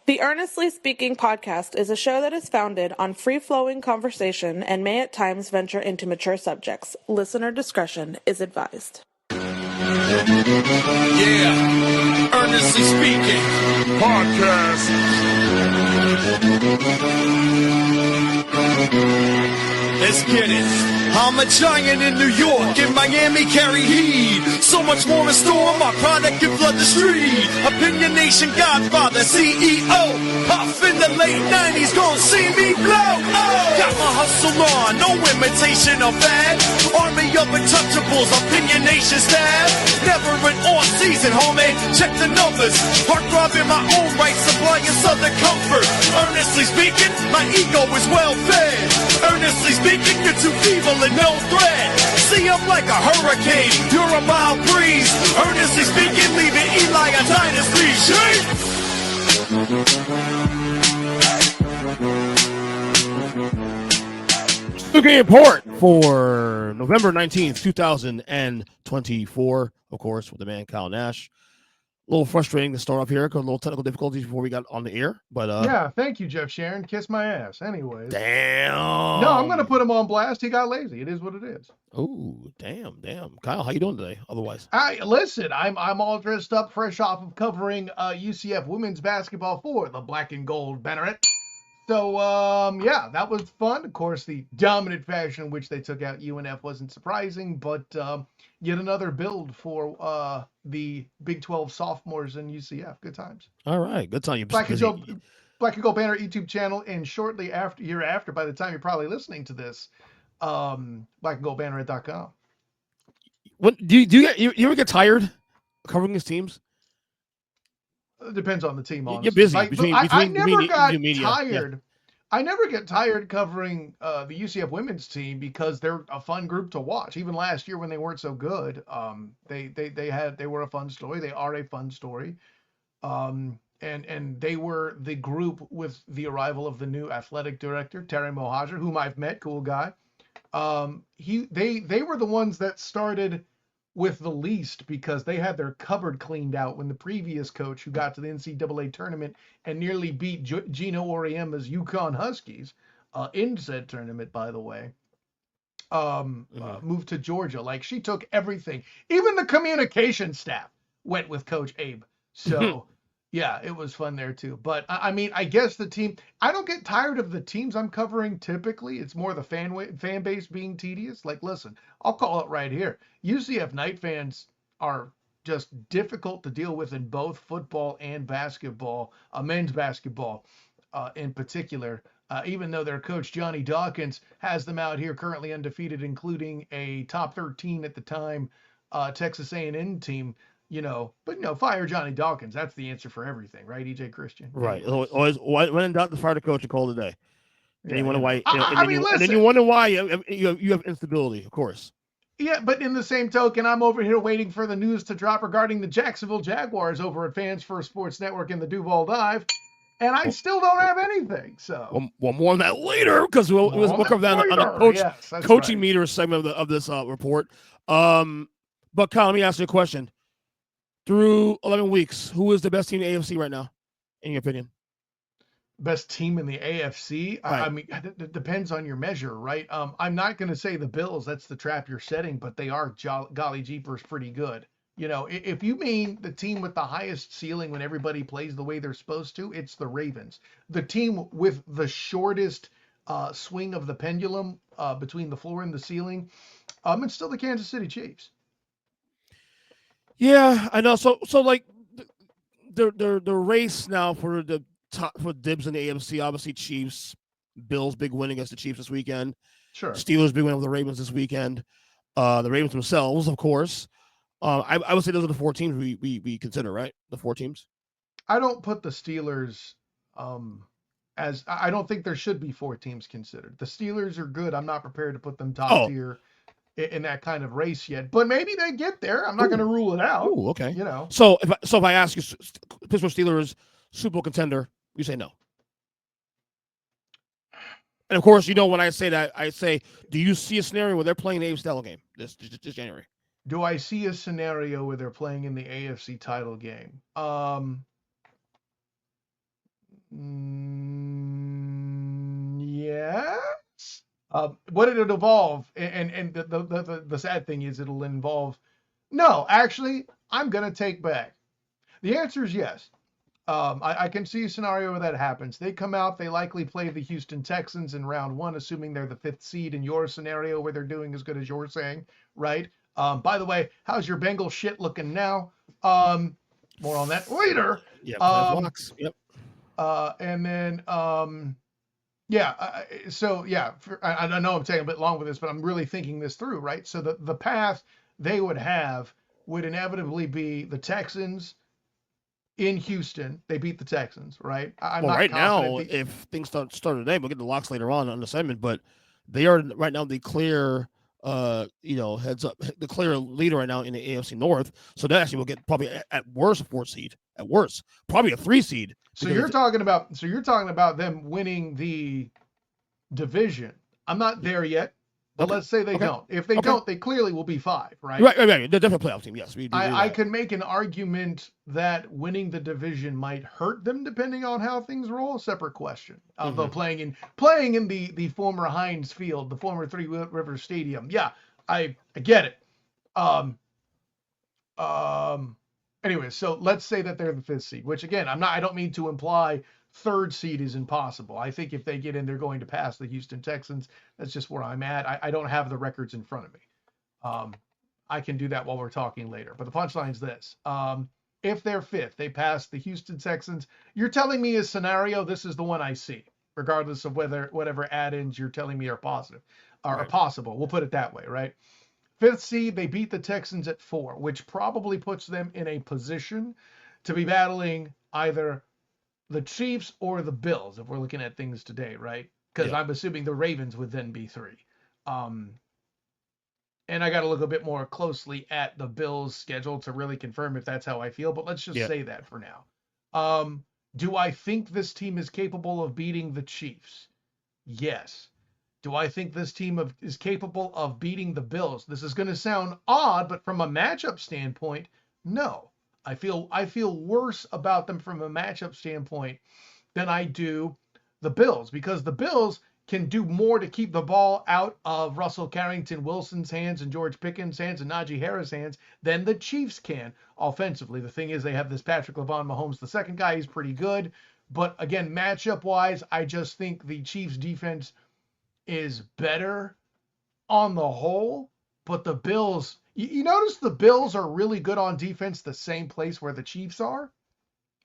The Earnestly Speaking podcast is a show that is founded on free-flowing conversation and may at times venture into mature subjects. Listener discretion is advised. Yeah, Earnestly Speaking podcast. Let's get it. I'm a giant in New York, in Miami carry heat. So much more in store, my product can flood the street. Opinion Nation Godfather, CEO. Puff in the late 90s, gon' see me blow. Oh. Got my hustle on, no imitation of bad. Army of untouchables, Opinion Nation staff. Never an off season, homie, check the numbers. Heart throbbing my own right, supplying southern comfort. Earnestly speaking, my ego is well fed. Earnestly speaking, you're too feeble and no threat. See, I'm like a hurricane, you're a mild breeze. Earnestly speaking, leaving Eli a dynasty. Game report for November 19th, 2024, of course, with the man Kyle Nash. A little frustrating to start off here because a little technical difficulties before we got on the air. But yeah, thank you, Jeff Sharon. Kiss my ass. Anyways. Damn. No, I'm going to put him on blast. He got lazy. It is what it is. Oh, damn. Kyle, how you doing today otherwise? Listen, I'm all dressed up, fresh off of covering UCF women's basketball for the Black and Gold Banneret. So, yeah, that was fun. Of course, the dominant fashion in which they took out UNF wasn't surprising, but yet another build for the Big 12 sophomores in UCF. Good times. All right, good time. Black and Gold Banner YouTube channel, and shortly after, by the time you're probably listening to this, blackandgoldbanneret.com. What do you ever get tired covering these teams? It depends on the team, honestly. You're busy. I never got media. tired. Yeah. I never get tired covering the UCF women's team because they're a fun group to watch. Even last year when they weren't so good, they were a fun story. They are a fun story. And they were the group with the arrival of the new athletic director, Terry Mohajer, whom I've met, cool guy. They were the ones that started with the least because they had their cupboard cleaned out when the previous coach, who got to the NCAA tournament and nearly beat Gino Auriemma's UConn Huskies in said tournament, by the way, moved to Georgia. Like, she took everything. Even the communication staff went with Coach Abe. So, yeah, it was fun there too. But, I mean, I guess the team, I don't get tired of the teams I'm covering typically. It's more the fan base being tedious. Like, listen, I'll call it right here. UCF Knight fans are just difficult to deal with in both football and basketball, men's basketball in particular. Even though their coach, Johnny Dawkins, has them out here currently undefeated, including a top 13 at the time Texas A&M team. Fire Johnny Dawkins. That's the answer for everything, right, EJ Christian? Right. Always, when in doubt, fire the coach and call it a day. And you wonder why. Listen, and then you wonder why you have instability, of course. Yeah, but in the same token, I'm over here waiting for the news to drop regarding the Jacksonville Jaguars over at Fans First Sports Network in the Duval Dive, and I still don't have anything. So, well, more on that later because we'll cover that on the coaching meter segment of this report. But Kyle, let me ask you a question. Through 11 weeks, who is the best team in the AFC right now, in your opinion? Best team in the AFC? Right. I mean, it depends on your measure, right? I'm not going to say the Bills. That's the trap you're setting, but they are, golly jeepers, pretty good. If you mean the team with the highest ceiling when everybody plays the way they're supposed to, it's the Ravens. The team with the shortest swing of the pendulum between the floor and the ceiling, it's still the Kansas City Chiefs. Yeah, I know. So like the race now for the top for dibs in the AFC, obviously Chiefs, Bills big win against the Chiefs this weekend. Sure. Steelers big win over the Ravens this weekend. The Ravens themselves, of course. I would say those are the four teams we consider, right? The four teams. I don't put the Steelers as I don't think there should be four teams considered. The Steelers are good. I'm not prepared to put them top tier in that kind of race yet, but maybe they get there. I'm not going to rule it out. Oh, okay. So if I ask you, Pittsburgh Steelers Super Bowl contender, you say no. And of course, when I say that, I say, do you see a scenario where they're playing the AFC title game this January? Do I see a scenario where they're playing in the AFC title game? Yes. What it'll involve, and the sad thing is it'll involve. No, actually, I'm gonna take back. The answer is yes. I can see a scenario where that happens. They come out, they likely play the Houston Texans in round one, assuming they're the 5th seed in your scenario where they're doing as good as you're saying, right? By the way, how's your Bengal shit looking now? More on that later. Yeah, blocks. Yep. And then, yeah, so yeah, I know I'm taking a bit long with this, but I'm really thinking this through, right? So the path they would have would inevitably be the Texans in Houston. They beat the Texans, right? I'm well, not right now, confident if things start today, we'll get the locks later on the segment, but they are right now the clear, heads up, the clear leader right now in the AFC North. So that actually will get probably at worst a 4th seed, at worst, probably a 3 seed. So you're talking about them winning the division. I'm not there yet. But Okay. let's say they don't. If they don't, they clearly will be 5, right? Right. They're definitely a playoff team. Yes, I can make an argument that winning the division might hurt them depending on how things roll. Separate question. Though playing in the former Heinz Field, the former Three Rivers Stadium. Yeah, I get it. Anyway, so let's say that they're the 5th seed, which again, I don't mean to imply 3rd seed is impossible. I think if they get in, they're going to pass the Houston Texans. That's just where I'm at. I don't have the records in front of me. I can do that while we're talking later. But the punchline is this. If they're 5th, they pass the Houston Texans. You're telling me a scenario, this is the one I see, regardless of whatever add-ins you're telling me are positive or possible. We'll put it that way, right? 5th seed, they beat the Texans at 4, which probably puts them in a position to be battling either the Chiefs or the Bills, if we're looking at things today, right? Because I'm assuming the Ravens would then be 3. And I got to look a bit more closely at the Bills' schedule to really confirm if that's how I feel, but let's just say that for now. Do I think this team is capable of beating the Chiefs? Yes. Do I think this team is capable of beating the Bills? This is going to sound odd, but from a matchup standpoint, no. I feel worse about them from a matchup standpoint than I do the Bills, because the Bills can do more to keep the ball out of Russell Carrington Wilson's hands and George Pickens' hands and Najee Harris' hands than the Chiefs can offensively. The thing is, they have this Patrick Mahomes, the second guy. He's pretty good. But again, matchup-wise, I just think the Chiefs' defense is better on the whole. But the Bills, you notice the Bills are really good on defense the same place where the Chiefs are?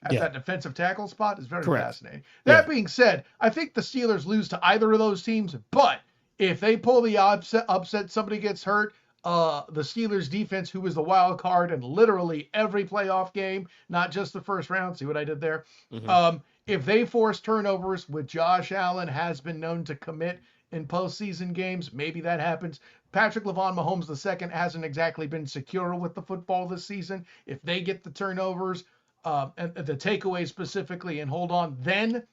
At that defensive tackle spot is very fascinating. That being said, I think the Steelers lose to either of those teams, but if they pull the upset, somebody gets hurt, the Steelers defense, who is the wild card in literally every playoff game, not just the first round, see what I did there? If they force turnovers, which Josh Allen has been known to commit in postseason games, maybe that happens. Patrick Mahomes II hasn't exactly been secure with the football this season. If they get the turnovers, and the takeaway specifically, and hold on, then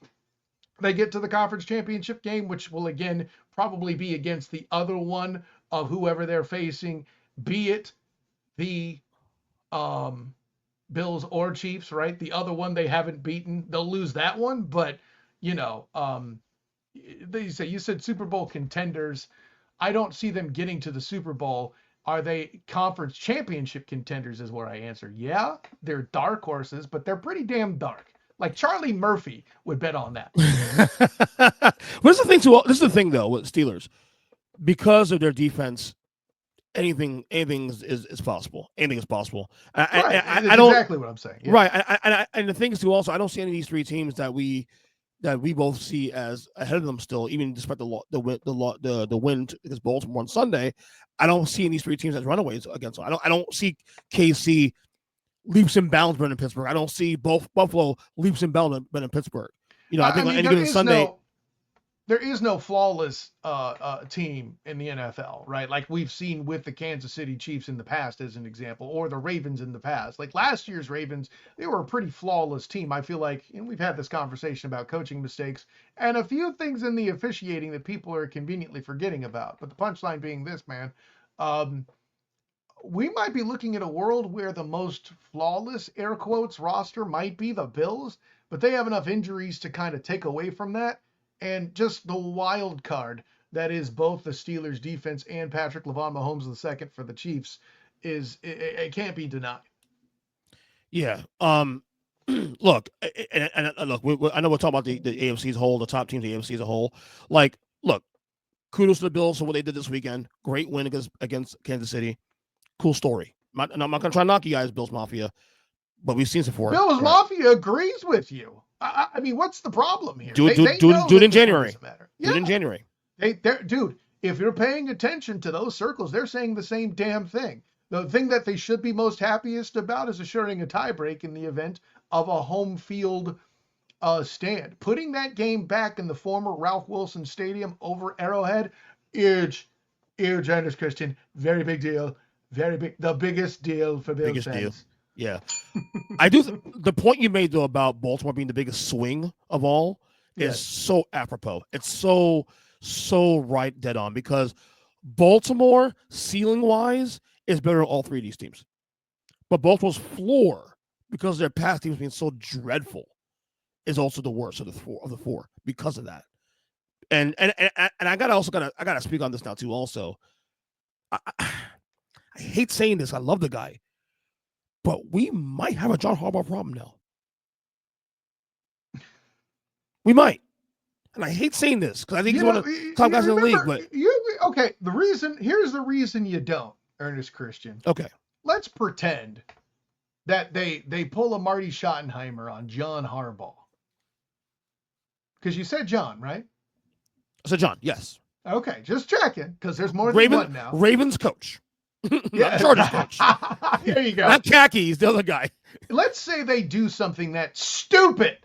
they get to the conference championship game, which will again probably be against the other one of whoever they're facing, be it the Bills or Chiefs, right? The other one they haven't beaten, they'll lose that one, but you said Super Bowl contenders. I don't see them getting to the Super Bowl. Are they conference championship contenders is where I answer. Yeah, they're dark horses, but they're pretty damn dark. Like Charlie Murphy would bet on that. This is the thing though with Steelers. Because of their defense, anything is possible. Anything is possible. I don't exactly what I'm saying. Yeah. Right. And the thing is too also, I don't see any of these 3 teams that we both see as ahead of them still, even despite the win against Baltimore on Sunday. I don't see any of these 3 teams as runaways against them. I don't see KC leaps and bounds better than Pittsburgh. I don't see both Buffalo leaps and bounds better than Pittsburgh. I think on any given Sunday. There is no flawless team in the NFL, right? Like we've seen with the Kansas City Chiefs in the past, as an example, or the Ravens in the past. Like last year's Ravens, they were a pretty flawless team. I feel like, and we've had this conversation about coaching mistakes and a few things in the officiating that people are conveniently forgetting about. But the punchline being this, man, we might be looking at a world where the most flawless, air quotes, roster might be the Bills, but they have enough injuries to kind of take away from that. And just the wild card that is both the Steelers defense and Patrick Mahomes II for the Chiefs it can't be denied. Yeah. Look, and look, I know we're talking about the AFC as a whole, the top teams, the AFC as a whole. Like, look, kudos to the Bills for what they did this weekend. Great win against Kansas City. Cool story. I'm not going to try to knock you guys, Bills Mafia, but we've seen it before. Bills Mafia agrees with you. I mean, what's the problem here? Do it in January. Do it in January. Dude, if you're paying attention to those circles, they're saying the same damn thing. The thing that they should be most happiest about is assuring a tiebreak in the event of a home field stand. Putting that game back in the former Ralph Wilson Stadium over Arrowhead, huge, Earnest Christian, very big deal. Very big, the biggest deal for Bills fans. Deal. Yeah. I do. The point you made, though, about Baltimore being the biggest swing of all is so apropos. It's so right, dead on, because Baltimore, ceiling-wise, is better than all three of these teams. But Baltimore's floor, because their past teams being so dreadful, is also the worst of the four because of that. And I gotta speak on this now too. Also, I hate saying this. I love the guy, but we might have a John Harbaugh problem now. We might, and I hate saying this because I think he's one of the top guys in the league. But here's the reason you don't, Earnest Christian. Okay, let's pretend that they pull a Marty Schottenheimer on John Harbaugh, because you said John, right? I said John. Yes. Okay, just checking, because there's more than one now. Ravens coach. Not Chargers coach. There you go. Not Khaki, he's the other guy. Let's say they do something that's stupid.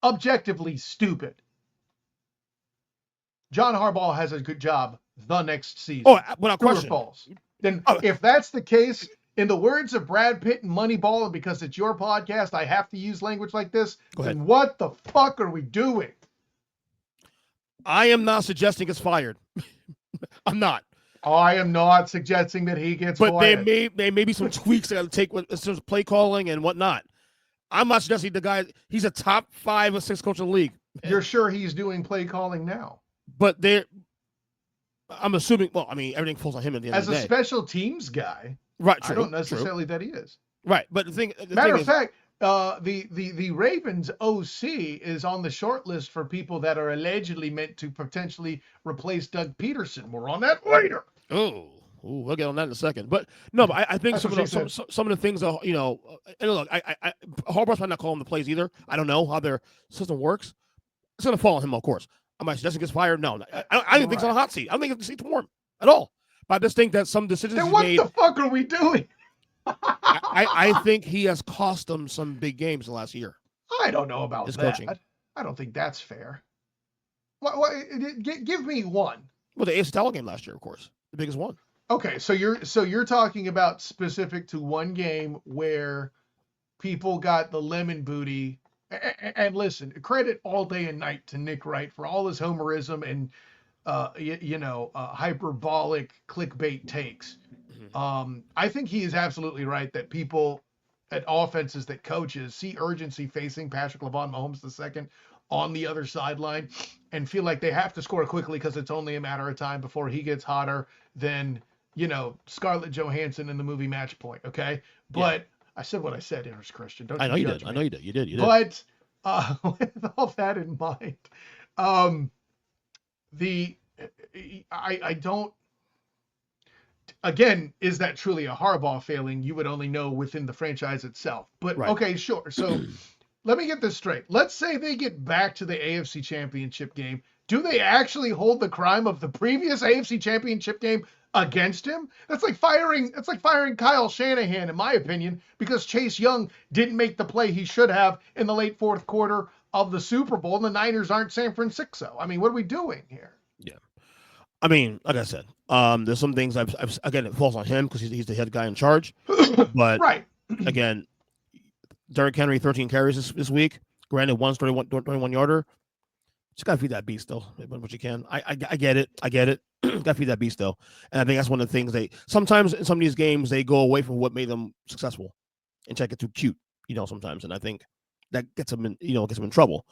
Objectively stupid. John Harbaugh has a good job the next season. Oh, without question. False. Then if that's the case, in the words of Brad Pitt and Moneyball, and because it's your podcast, I have to use language like this. Then what the fuck are we doing? I am not suggesting it's fired. I'm not. I am not suggesting that he gets fired. But there may be some tweaks they got to take as far as play calling and whatnot. I'm not suggesting the guy, he's a top 5 or 6 coach in the league. You're sure he's doing play calling now? But I'm assuming, well, I mean, everything falls on him at the end of the day. As a special teams guy, right? True, I don't necessarily that he is. Right, but the matter of fact, the Ravens OC is on the short list for people that are allegedly meant to potentially replace Doug Peterson. We're on that later. Oh, we'll get on that in a second. But no, but I think some of the things are, and look, I Harbaugh's might not call him the plays either. I don't know how their system works. It's going to fall on him, of course. Am I suggesting he gets fired? No, I don't think it's on a hot seat. I don't think it's warm at all. But I just think that some decisions then what the fuck are we doing? I think he has cost them some big games the last year. I don't know about that. Coaching. I don't think that's fair. Give me one. Well, the AFC title game last year, of course, the biggest one. Okay, so you're talking about specific to one game where people got the lemon booty. And listen, credit all day and night to Nick Wright for all his homerism and hyperbolic clickbait takes. I think he is absolutely right that people at offenses that coaches see urgency facing Patrick Mahomes II on the other sideline and feel like they have to score quickly because it's only a matter of time before he gets hotter than, Scarlett Johansson in the movie Match Point. Okay. But I said what I said, Earnest Christian. Don't I know you did. me. I know you did. You did. But with all that in mind, I don't. Again, is that truly a Harbaugh failing? You would only know within the franchise itself. But Okay, sure. So let me get this straight. Let's say they get back to the AFC Championship game. Do they actually hold the crime of the previous AFC Championship game against him? That's like firing Kyle Shanahan, in my opinion, because Chase Young didn't make the play he should have in the late fourth quarter of the Super Bowl, and the Niners aren't San Francisco. I mean, what are we doing here? Yeah. I mean, like I said, there's some things again, it falls on him because he's the head guy in charge. But again, Derrick Henry, 13 carries this week. Granted, one's 21 yarder. Just gotta feed that beast though, what you can. I get it. Gotta feed that beast though, and I think that's one of the things sometimes in some of these games they go away from what made them successful and try to get too cute, sometimes, and I think that gets them in trouble.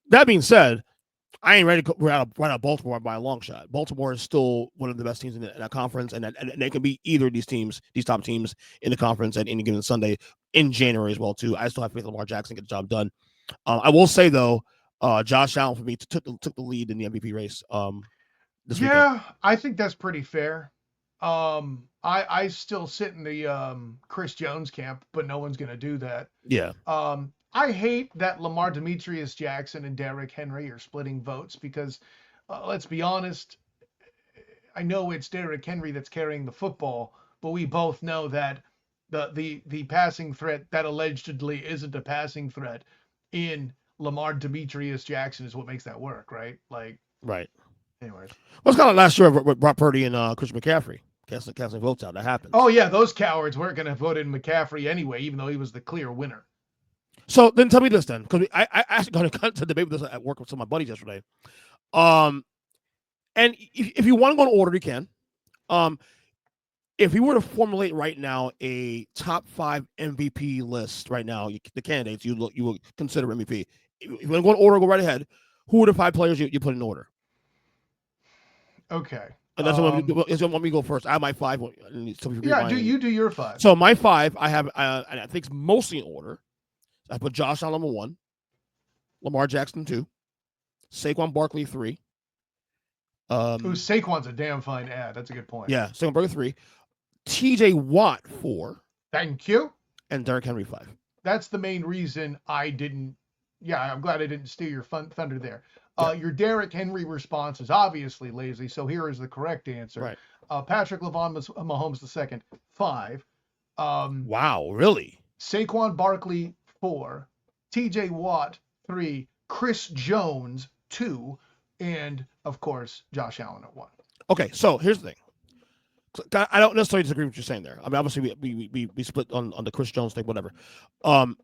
That being said, I ain't ready to go out of Baltimore by a long shot. Baltimore is still one of the best teams in that conference, and they can beat either of these top teams in the conference at any given Sunday in January as well too. I still have faith in Lamar Jackson get the job done. I will say though, Josh Allen for me took the lead in the MVP race. This weekend. I think that's pretty fair. I still sit in the Chris Jones camp, but no one's gonna do that. Yeah. I hate that Lamar Demetrius Jackson and Derrick Henry are splitting votes because, let's be honest, I know it's Derrick Henry that's carrying the football, but we both know that the passing threat that allegedly isn't a passing threat in Lamar Demetrius Jackson is what makes that work, right? Right. Anyways. Well, it's kind of like last year with Brock Purdy and Christian McCaffrey. Casting votes out. That happens. Oh, yeah. Those cowards weren't going to vote in McCaffrey anyway, even though he was the clear winner. So then tell me this then, because I actually got into debate with this at work with some of my buddies yesterday. And if you want to go in order, you can. If you were to formulate right now a top 5 MVP list right now, the candidates you would consider MVP. If you want to go in order, go right ahead. Who are the 5 players you put in order? Okay. And that's what want me to go first. I have my 5. Yeah, you do your 5. So my 5, I have, and I think it's mostly in order. I put Josh on number 1, Lamar Jackson 2, Saquon Barkley 3. Saquon's a damn fine ad. That's a good point. Yeah, Saquon Barkley 3, TJ Watt 4. Thank you. And Derrick Henry 5. That's the main reason I didn't. Yeah, I'm glad I didn't steal your thunder there. Your Derrick Henry response is obviously lazy, so here is the correct answer. Right. Patrick Mahomes II, 5. Wow, really? Saquon Barkley 4, TJ Watt 3, Chris Jones 2, and of course Josh Allen at 1. Okay, so here's the thing. I don't necessarily disagree with what you're saying there. I mean, obviously we split on the Chris Jones thing, whatever. Who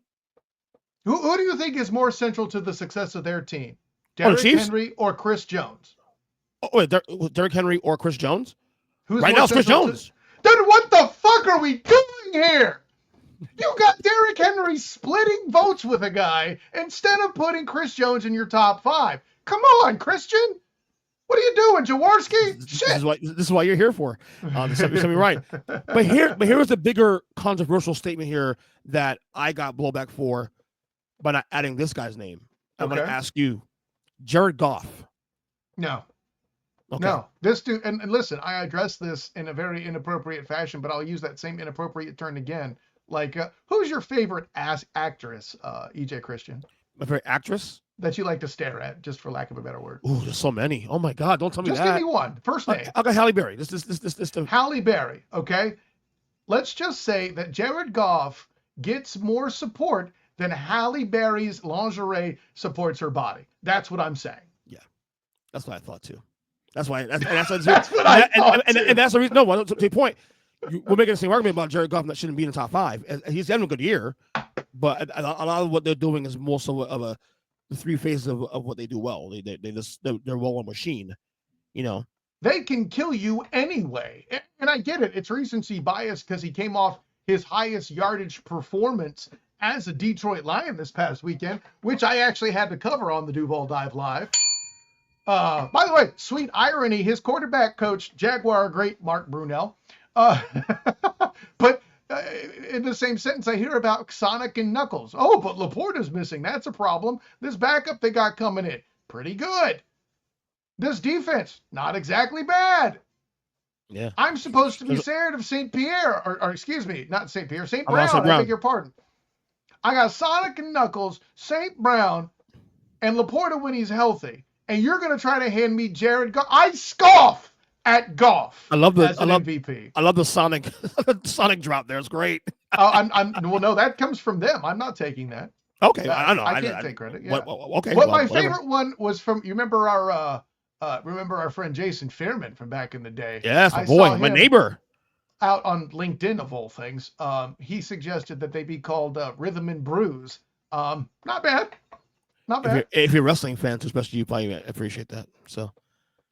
do you think is more central to the success of their team? Derrick Henry or Chris Jones? Oh, wait, Derrick Henry or Chris Jones? Right now it's Chris Jones. Then what the fuck are we doing here? You got Derrick Henry splitting votes with a guy instead of putting Chris Jones in your top 5. Come on, Christian. What are you doing, Jaworski? Shit. This is why you're here for. To set me right. But here's the bigger controversial statement here that I got blowback for by not adding this guy's name. I'm going to ask you, Jared Goff. No. Okay. No. This dude, and listen, I addressed this in a very inappropriate fashion, but I'll use that same inappropriate turn again. Like, who's your favorite actress, EJ Christian? My favorite actress? That you like to stare at, just for lack of a better word. Ooh, there's so many. Oh my God, don't tell me just that. Just give me one. First name. I'll go Halle Berry. This. Halle Berry, okay? Let's just say that Jared Goff gets more support than Halle Berry's lingerie supports her body. That's what I'm saying. Yeah, that's what I thought too. That's why. That's what I thought too. And that's the reason. No, to your point, we're making the same argument about Jared Goff that shouldn't be in the top 5. He's having a good year, but a lot of what they're doing is more so of the 3 phases of what they do well. They're well-oiled machine, They can kill you anyway, and I get it. It's recency bias because he came off his highest yardage performance as a Detroit Lion this past weekend, which I actually had to cover on the Duval Dive Live. By the way, sweet irony, his quarterback coach, Jaguar great Mark Brunell. But in the same sentence, I hear about Sonic and Knuckles. Oh, but Laporta's missing. That's a problem. This backup they got coming in, pretty good. This defense, not exactly bad. Yeah. I'm supposed to be scared of St. Pierre, or excuse me, not St. Pierre, St. Brown. I beg your pardon. I got Sonic and Knuckles, St. Brown, and Laporta when he's healthy. And you're going to try to hand me Jared Goff. I scoff at Goff. I love the MVP. I love the Sonic drop there. It's great. Well, no, that comes from them. I'm not taking that. Okay, I know. I can't take credit. Yeah. Okay. My favorite one was from. You remember our friend Jason Fairman from back in the day? Yes, my boy, my neighbor. Out on LinkedIn of all things, he suggested that they be called Rhythm and Brews. Not bad. Not bad. If you're a wrestling fan, especially, you probably appreciate that. So,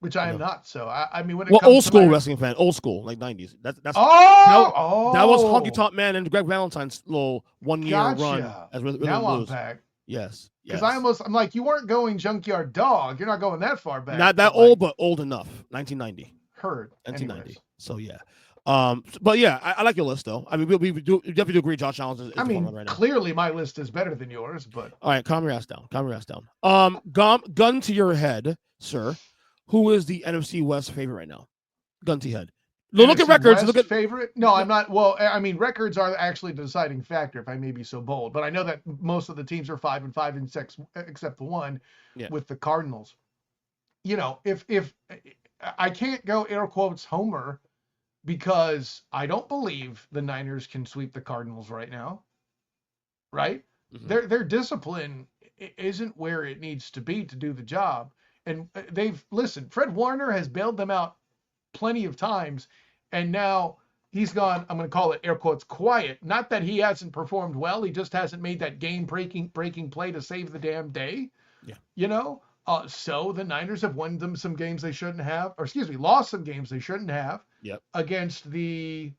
which I am not. So I mean, when it well, comes old to school wrestling fan, old school, like 90s. That was Honky Tonk Man and Greg Valentine's little 1 year run as Rhythm now and Blues. I'm back. Yes. Because I'm like, you weren't going Junkyard Dog. You're not going that far back. Not that old, but old enough. 1990. Heard. 1990. Anyways. So yeah. But yeah, I like your list though. I mean, we definitely do agree. Josh Allen is the front runner right now. Clearly my list is better than yours, but all right, calm your ass down. Gun to your head, sir. Who is the NFC West favorite right now? Gun to your head. Look at records. Look at favorite. No, I'm not. Well, I mean, records are actually the deciding factor, if I may be so bold. But I know that most of the teams are 5-5 and 6, except the one with the Cardinals. You know, if I can't go air quotes homer, because I don't believe the Niners can sweep the Cardinals right now. Right? Mm-hmm. Their discipline isn't where it needs to be to do the job. And Fred Warner has bailed them out plenty of times, and now he's gone, I'm going to call it air quotes, quiet. Not that he hasn't performed well, he just hasn't made that game-breaking play to save the damn day. Yeah. You know? So the Niners have won them some games they shouldn't have, lost some games they shouldn't have. Yep. Against the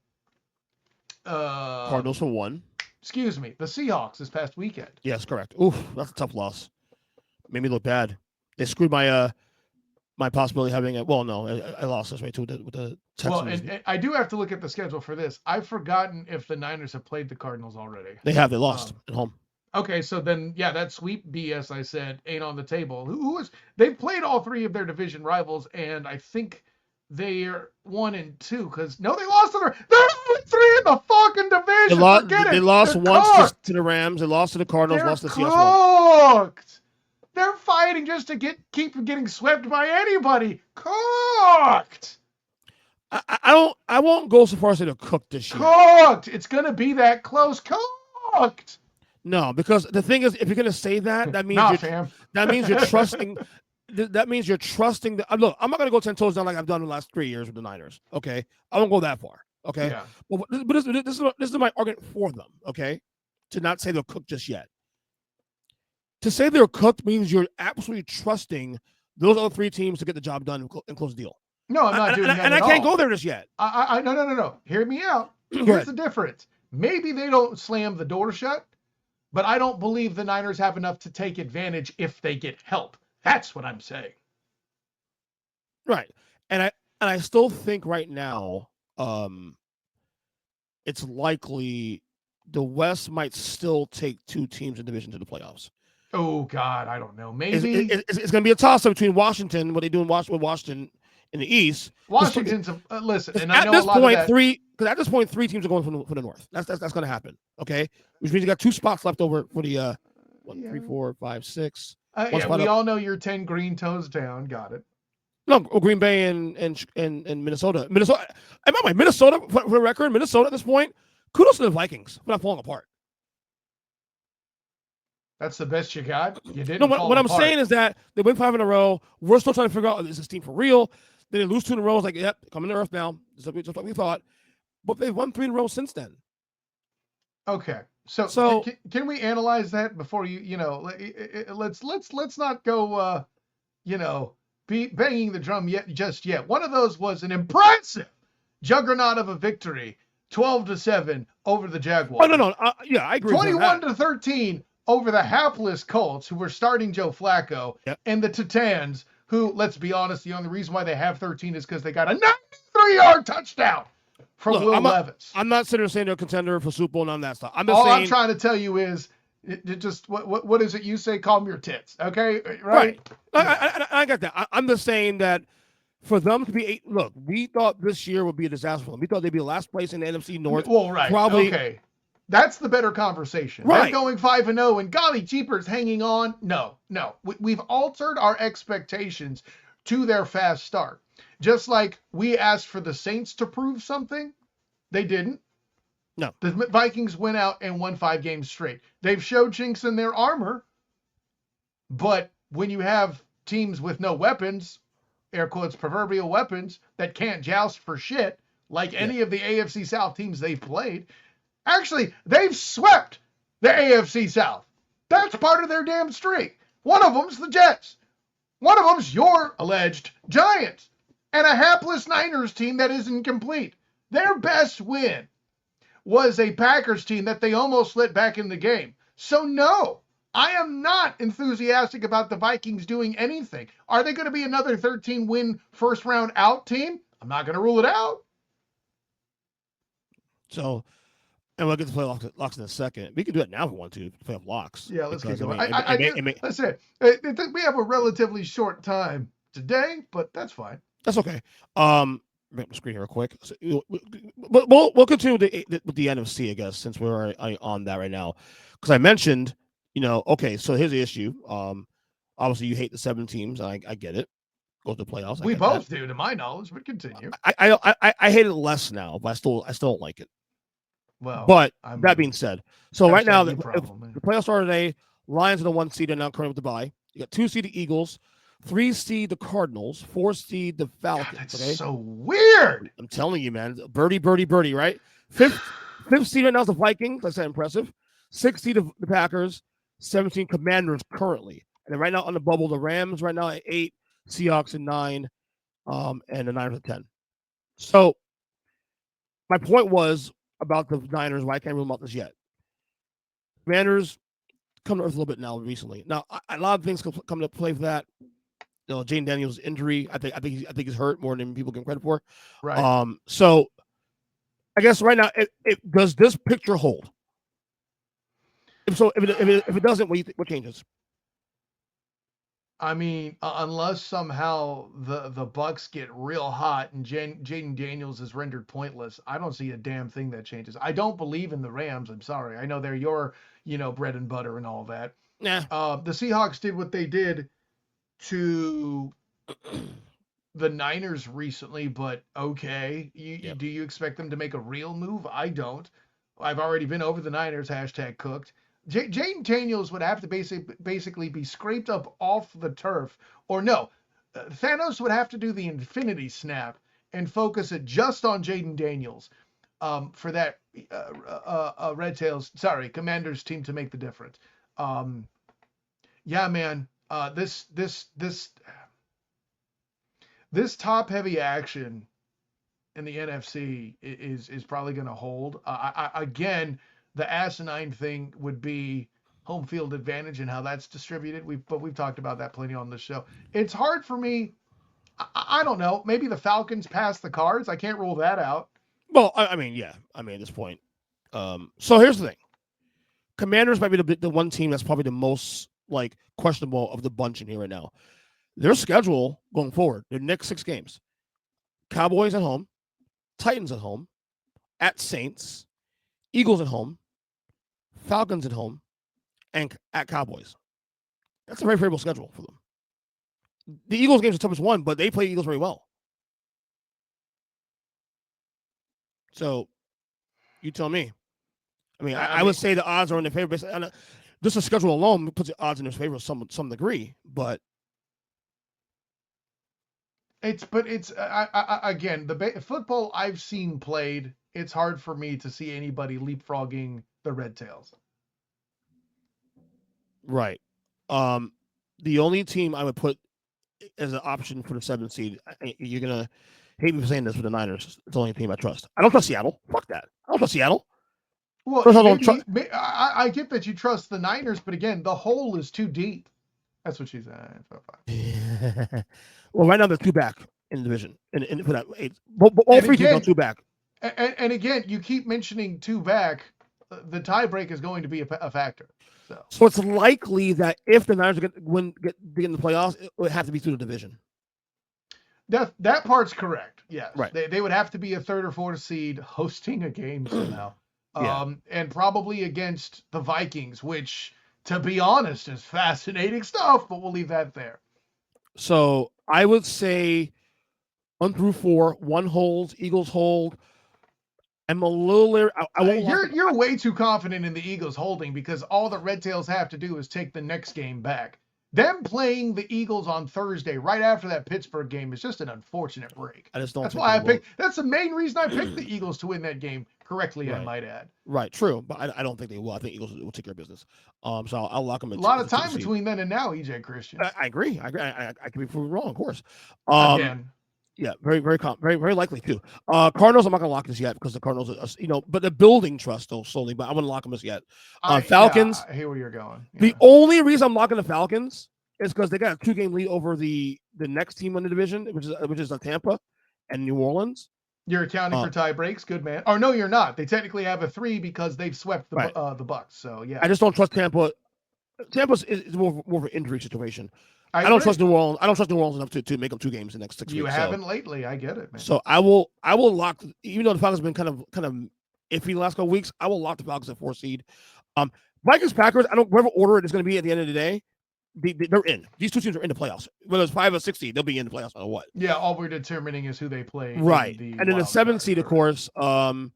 Cardinals for one. Excuse me, the Seahawks this past weekend. Yes, correct. Oof, that's a tough loss. Made me look bad. They screwed my my possibility of having it. Well, no, I lost this way too with the Texans. Well, and I do have to look at the schedule for this. I've forgotten if the Niners have played the Cardinals already. They have. They lost at home. Okay, so then, yeah, that sweep BS I said ain't on the table. They've played all three of their division rivals, and I think they're 1-2 because they lost to they're 3 in the fucking division. They lost once to the Rams. They lost to the Cardinals. Lost to the Seahawks. They're fighting just to keep getting swept by anybody. Cooked. I won't go so far as to say cooked this year. Cooked. It's gonna be that close. Cooked. No, because the thing is, if you're gonna say that, that means you're trusting. That means you're trusting. Look, I'm not gonna go 10 toes down like I've done the last 3 years with the Niners. Okay, I won't go that far. Okay, yeah. But this is my argument for them. Okay, to not say they're cooked just yet. To say they're cooked means you're absolutely trusting those other 3 teams to get the job done and close the deal. No, I'm not doing that. And I can't go there just yet. No. Hear me out. Here's the difference. Maybe they don't slam the door shut, but I don't believe the Niners have enough to take advantage if they get help. That's what I'm saying. Right. And I still think right now, it's likely the West might still take 2 teams in division to the playoffs. Oh God, I don't know. Maybe it's going to be a toss-up between Washington, what they do with Washington in the East. Washington's listen, and I know a lot of that. At this point, 3 teams are going from the North. That's going to happen. Okay, which means you got 2 spots left over for the 3, 4, 5, 6. We all know you're 10 green toes down. Got it. No, Green Bay and Minnesota. And by the way, Minnesota for the record, Minnesota at this point. Kudos to the Vikings for not falling apart. That's the best you got? You didn't. No, what I'm saying is that they win 5 in a row. We're still trying to figure out, is this team for real? Then they lose 2 in a row. It's like, yep, coming to earth now. Just what we thought. But they've won 3 in a row since then. Okay. So can we analyze that before let's not go, banging the drum just yet. One of those was an impressive juggernaut of a victory, 12-7 over the Jaguars. Oh, no. Yeah, I agree. 21-13. Over the hapless Colts, who were starting Joe Flacco, and the Titans, who, let's be honest, the only reason wwhy they have 13 is because they got a 93-yard touchdown from Will Levis. I'm not sitting there saying they're a contender for Super Bowl, none of that stuff. I'm trying to tell you is, what is it you say? Calm your tits, okay? Right. I got that. I'm just saying that for them to be 8, look, we thought this year would be a disaster for them. We thought they'd be last place in the NFC North. Well, right. Probably. Okay. That's the better conversation. Right. They're going 5-0 and golly jeepers hanging on. No. We've altered our expectations to their fast start. Just like we asked for the Saints to prove something, they didn't. No. The Vikings went out and won 5 games straight. They've showed chinks in their armor, but when you have teams with no weapons, air quotes, proverbial weapons, that can't joust for shit, like any of the AFC South teams they've played. Actually, they've swept the AFC South. That's part of their damn streak. One of them's the Jets. One of them's your alleged Giants and a hapless Niners team that is incomplete. Their best win was a Packers team that they almost let back in the game. So no, I am not enthusiastic about the Vikings doing anything. Are they going to be another 13-win first-round out team? I'm not going to rule it out. So, and we'll get to play locks in a second. We can do it now if we want to play off locks. Yeah, let's get going. Let's say we have a relatively short time today, but that's fine. That's okay. Make my screen here real quick. So, we'll continue with the NFC, I guess, since we're on that right now. Because I mentioned, okay, so here's the issue. Obviously, you hate the 7 teams. I get it. Go to the playoffs. We both do, to my knowledge, but continue. I hate it less now, but I still don't like it. Well, but that being said, so right now the playoffs are today. Lions are the 1 seed and now currently with the bye. You got 2 seed the Eagles, 3 seed the Cardinals, 4 seed the Falcons. God, that's so weird. I'm telling you, man. Birdie, right? Fifth seed right now is the Vikings. That's impressive. 6th seed the Packers, 17 Commanders currently. And then right now on the bubble, the Rams right now at 8, Seahawks at 9, and the Niners at 10. So my point was about the Niners, why I can't rule them out this yet. Commanders come to earth a little bit now recently. Now, a lot of things come to play for that. Jaden Daniels' injury, I think he's hurt more than people give credit for. Right. So I guess right now, does this picture hold? If it doesn't, what changes? I mean, unless somehow the Bucks get real hot and Jaden Daniels is rendered pointless, I don't see a damn thing that changes. I don't believe in the Rams. I'm sorry. I know they're your, bread and butter and all that. Nah. The Seahawks did what they did to the Niners recently, but okay. Do you expect them to make a real move? I don't. I've already been over the Niners, #cooked. Jaden Daniels would have to basically be scraped up off the turf, or no, Thanos would have to do the infinity snap and focus it just on Jaden Daniels for that Commanders team to make the difference. Yeah, man, this top heavy action in the NFC is probably going to hold. Again, the asinine thing would be home field advantage and how that's distributed. We've talked about that plenty on the show. It's hard for me. I don't know. Maybe the Falcons pass the Cards. I can't rule that out. Well, I mean, yeah. I mean, at this point. So here's the thing. Commanders might be the one team that's probably the most questionable of the bunch in here right now. Their schedule going forward, their next 6 games: Cowboys at home, Titans at home, at Saints, Eagles at home, Falcons at home, and at Cowboys. That's a very favorable schedule for them. The Eagles game's the toughest one, but they play Eagles very well. So, you tell me. I mean, I would say the odds are in their favor. Just the schedule alone puts the odds in their favor to some degree, but again, the football I've seen played, it's hard for me to see anybody leapfrogging the Red Tails. Right. The only team I would put as an option for the 7th seed, you're going to hate me for saying this, for the Niners. It's the only team I trust. I don't trust Seattle. Fuck that. I don't trust Seattle. Well, I get that you trust the Niners, but again, the hole is too deep. That's what she said. Well, right now there's 2 back in the division, and for that, all 3 teams are 2 back. And again, you keep mentioning 2 back. The tiebreak is going to be a factor. So it's likely that if the Niners get in the playoffs, it would have to be through the division. That part's correct. Yes, right. They would have to be a 3rd or 4th seed hosting a game somehow. And probably against the Vikings, which, to be honest, is fascinating stuff, but we'll leave that there. So I would say 1 through 4, 1 holds, Eagles hold. I'm a little leery. You're way too confident in the Eagles holding, because all the Red Tails have to do is take the next game back. them playing the Eagles on Thursday right after that Pittsburgh game is just an unfortunate break. I just don't. That's why I picked. That's the main reason I picked the Eagles to win that game correctly. Right. I might add. Right, true, but I don't think they will. I think Eagles will take care of business. So I'll lock them. A lot of time between then and now, EJ Christian. I agree. I can be proven wrong, of course. Again. Yeah, very likely too. Cardinals, I'm not gonna lock this yet because the Cardinals, are, but the building trust though slowly. But I wouldn't lock them this yet. Falcons. I hear where you're going. Yeah. The only reason I'm locking the Falcons is because they got a 2-game lead over the next team in the division, which is Tampa and New Orleans. You're accounting for tie breaks, good man. Or no, you're not. They technically have a 3 because they've swept the Bucks. So yeah, I just don't trust Tampa. Tampa is more of an injury situation. I don't trust New Orleans. I don't trust New Orleans enough to make up 2 games in the next 6 weeks. You haven't lately. I get it, man. So I will lock. Even though the Falcons have been kind of iffy the last couple of weeks, I will lock the Falcons at 4 seed. Vikings Packers. I don't whatever order it is going to be at the end of the day. They're in. These 2 teams are in the playoffs. Whether it's 5 or 6 seed, they'll be in the playoffs no matter what. Yeah, all we're determining is who they play. Right, and then the 7 seed, of course. You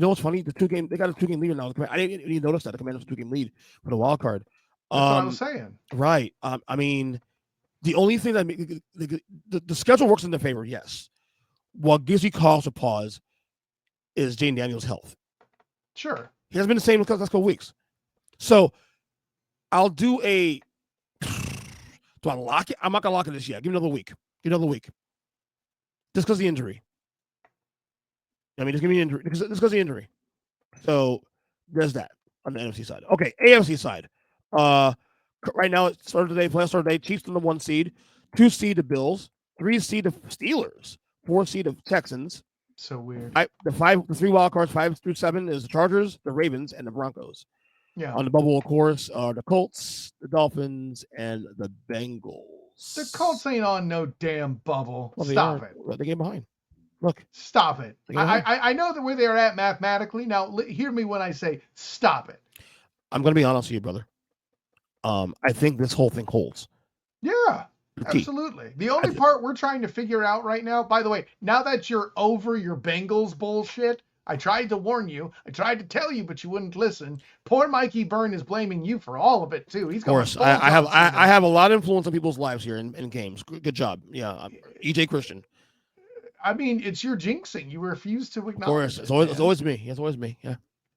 know what's funny? They got a 2-game lead now. I didn't even notice that the Commanders have a 2-game lead for the wild card. That's what I was saying. Right. I mean, the only thing that the schedule works in their favor, yes. What gives you cause to pause is Jane Daniels' health. Sure. He has been the same the last couple of weeks. So I'll do a. Do I lock it? I'm not gonna lock it this yet. Give me another week. Just because of the injury. I mean, just give me an injury. Just because of the injury. So there's that on the NFC side. Okay, AFC side. Right now it started today. Play started today. Chiefs on the 1 seed, 2 seed the Bills, 3 seed the Steelers, 4 seed the Texans. So weird. The 3 wild cards, 5 through 7 is the Chargers, the Ravens, and the Broncos. Yeah. On the bubble, of course, are the Colts, the Dolphins, and the Bengals. The Colts ain't on no damn bubble. Well, Stop it. They get behind. Look. Stop it. I know that where they're at mathematically. Now, hear me when I say stop it. I'm going to be honest with you, brother. I think this whole thing holds. Yeah, absolutely. The only part we're trying to figure out right now, by the way, now that you're over your Bengals bullshit, I tried to warn you. I tried to tell you, but you wouldn't listen. Poor Mikey Byrne is blaming you for all of it too. He's going. Of course, I have a lot of influence on people's lives here in games. Good job. Yeah, EJ Christian. I mean, it's your jinxing. You refuse to acknowledge. Of course, it's always me. It's always me. Yeah.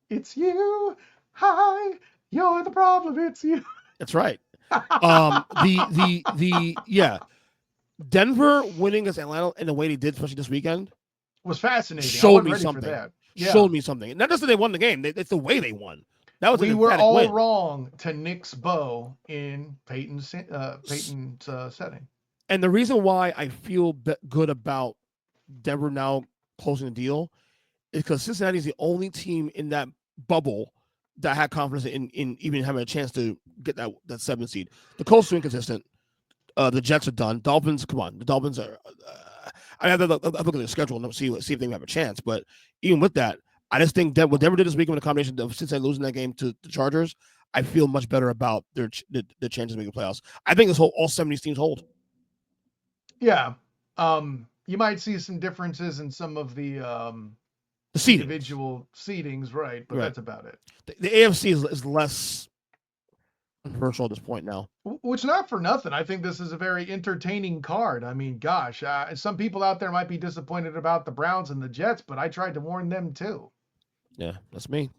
It's you. Hi. You're the problem. It's you. That's right. Denver winning against Atlanta in the way they did, especially this weekend, was fascinating. Showed me something. Showed me something. Not just that they won the game; it's the way they won. That was we were all wrong to Nick's bow in Peyton's setting. And the reason why I feel good about Denver now closing the deal is because Cincinnati is the only team in that bubble that had confidence in even having a chance to get that 7 seed. The Colts are inconsistent. The Jets are done. Dolphins, come on. The Dolphins are. I have to look at their schedule and see if they have a chance. But even with that, I just think that what Denver did this weekend with a combination of Cincinnati losing that game to the Chargers, I feel much better about their chances of making the playoffs. I think all 70 teams hold. Yeah. You might see some differences in some of the individual seedings, right? But that's about it. The AFC is less controversial at this point now. Which, not for nothing, I think this is a very entertaining card. I mean, gosh, some people out there might be disappointed about the Browns and the Jets, but I tried to warn them too. Yeah, that's me.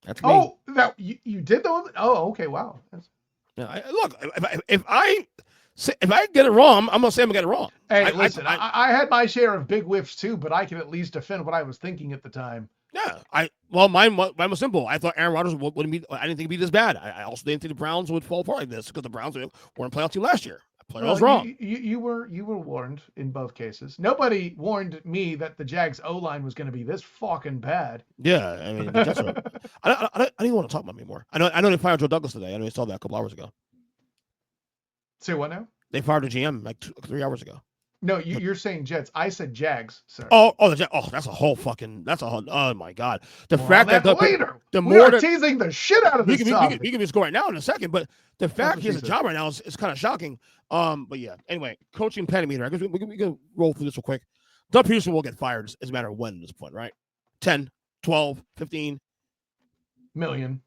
That's me. Oh, that you did those? Oh, okay, wow. Yeah, look, if I get it wrong, I'm gonna say I'm gonna get it wrong. Hey, listen, I had my share of big whiffs too, but I can at least defend what I was thinking at the time. Yeah, mine was simple. I thought Aaron Rodgers wouldn't be. I didn't think he'd be this bad. I also didn't think the Browns would fall apart like this because the Browns weren't playoff team last year. I was wrong. You were warned in both cases. Nobody warned me that the Jags O-line was going to be this fucking bad. Yeah, I mean, that's right. I don't even want to talk about it anymore. I know they fired Joe Douglas today. I know they saw that a couple hours ago. Say what now? They fired a GM like 3 hours ago. No, you're saying Jets. I said Jags, sir. That's a whole. Oh my God. The fact that we're teasing the shit out of this topic. We can just go right now in a second, but the fact he has a job right now is kind of shocking. But yeah. Anyway, coaching pentameter. I guess we can roll through this real quick. Doug Peterson will get fired. As a matter of when at this point, right? 10, 12, 15 million.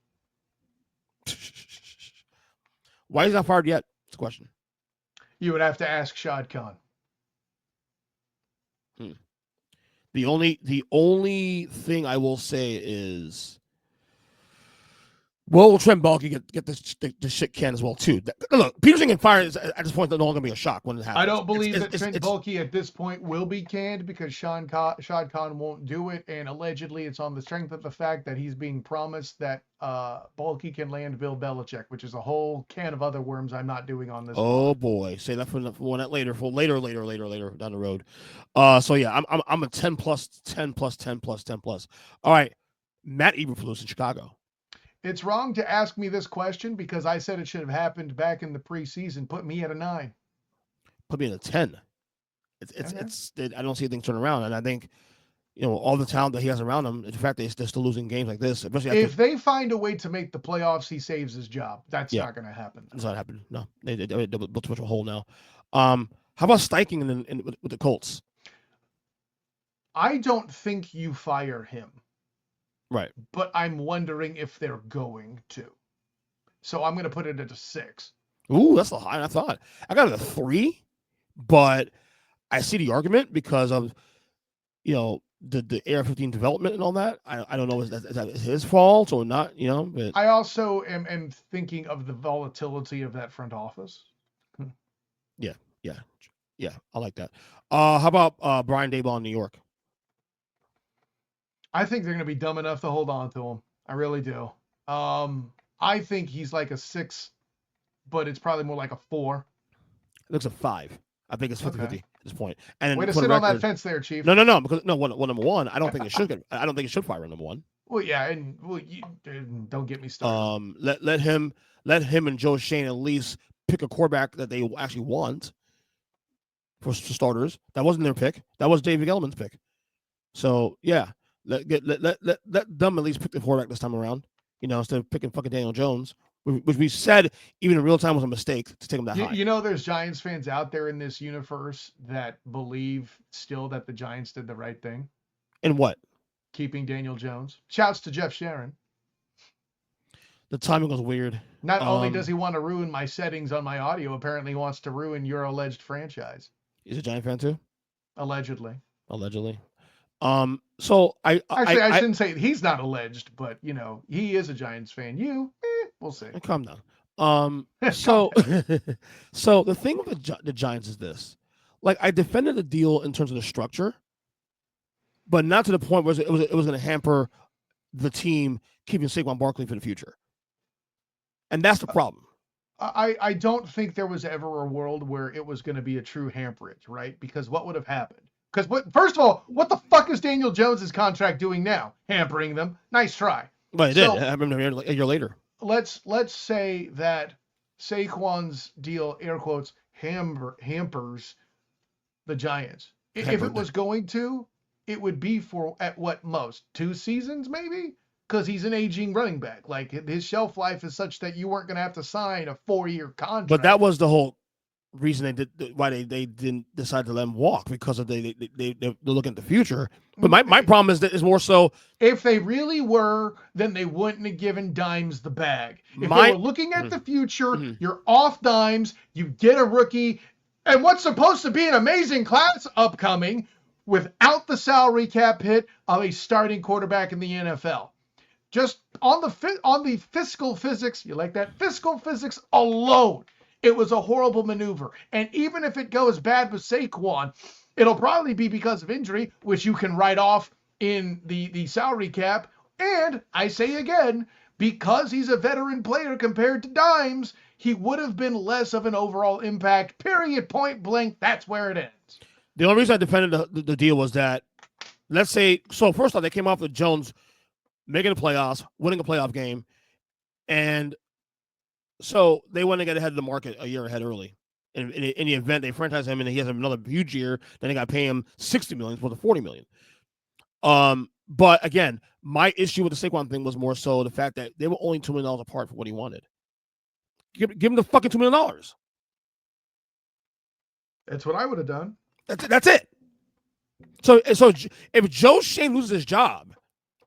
Why is he not fired yet? That's the question. You would have to ask Shad Khan. The only thing I will say is, will Trent Baalke get the shit canned as well too? Look, Peterson getting fired is, at this point, no longer gonna be a shock when it happens. I don't believe that Trent Baalke at this point will be canned because Shad Khan won't do it, and allegedly it's on the strength of the fact that he's being promised that Baalke can land Bill Belichick, which is a whole can of other worms I'm not doing on this. Oh boy, say that for one later down the road. So yeah, I'm a 10 plus. All right, Matt Eberflus in Chicago. It's wrong to ask me this question because I said it should have happened back in the preseason. Put me at a 9. Put me at a 10. I don't see things turn around, and I think, all the talent that he has around him. In fact, they're still losing games like this. Especially if they find a way to make the playoffs, he saves his job. That's not going to happen. It's not happening. No, they built too much of a hole now. How about Steichen with the Colts? I don't think you fire him. Right. But I'm wondering if they're going to. So I'm going to put it at a 6. Ooh, that's a high I thought. I got it a 3, but I see the argument because of, the AR-15 development and all that. I don't know is that his fault or not, but I also am thinking of the volatility of that front office. Yeah, I like that. How about Brian Daboll in New York? I think they're going to be dumb enough to hold on to him. I really do. I think he's like a 6, but it's probably more like a 4. It looks a 5. I think it's 50-50 at this point. And way to sit on that fence there, Chief. No, because number one, I don't think it should fire number 1. Well, yeah, you don't get me started. Let him and Joe Shane at least pick a quarterback that they actually want for starters. That wasn't their pick. That was David Gettleman's pick. So yeah. Let them at least pick the quarterback this time around, instead of picking fucking Daniel Jones, which we said even in real time was a mistake to take him that high. There's Giants fans out there in this universe that believe still that the Giants did the right thing. In what? Keeping Daniel Jones. Shouts to Jeff Sharon. The timing was weird. Not only does he want to ruin my settings on my audio, apparently he wants to ruin your alleged franchise. He's a Giant fan too? Allegedly. So I shouldn't say he's not alleged, but he is a Giants fan. We'll see. Calm down. So the thing with the Giants is this: like, I defended the deal in terms of the structure, but not to the point where it was going to hamper the team keeping Saquon Barkley for the future, and that's the problem. I don't think there was ever a world where it was going to be a true hamperage, right? Because what would have happened? Because first of all, what the fuck is Daniel Jones's contract doing now? Hampering them. Nice try. But it did. I remember a year later. Let's say that Saquon's deal, air quotes, hampers the Giants. If it was going to, it would be for at what most 2 seasons, maybe, because he's an aging running back. Like, his shelf life is such that you weren't going to have to sign a 4-year contract. But that was the whole reason why they didn't decide to let him walk, because of they're looking at the future. But my problem is more so, if they really were, then they wouldn't have given Dimes the bag. If they were looking at the future, you're off Dimes, you get a rookie, and what's supposed to be an amazing class upcoming without the salary cap hit of a starting quarterback in the NFL. Just on the fiscal physics, you like that? Fiscal physics alone, it was a horrible maneuver. And even if it goes bad with Saquon, it'll probably be because of injury, which you can write off in the salary cap. And I say again, because he's a veteran player compared to Dimes, he would have been less of an overall impact, period, point blank. That's where it ends. The only reason I defended the deal was that, let's say, so first off, they came off with Jones making the playoffs, winning a playoff game, and so they want to get ahead of the market a year ahead early. In the event they franchise him and he has another huge year, then they got to pay him $60 million for the $40 million. But again, my issue with the Saquon thing was more so the fact that they were only $2 million apart for what he wanted. Give him the fucking $2 million. That's what I would have done. That's it. So if Joe Shane loses his job,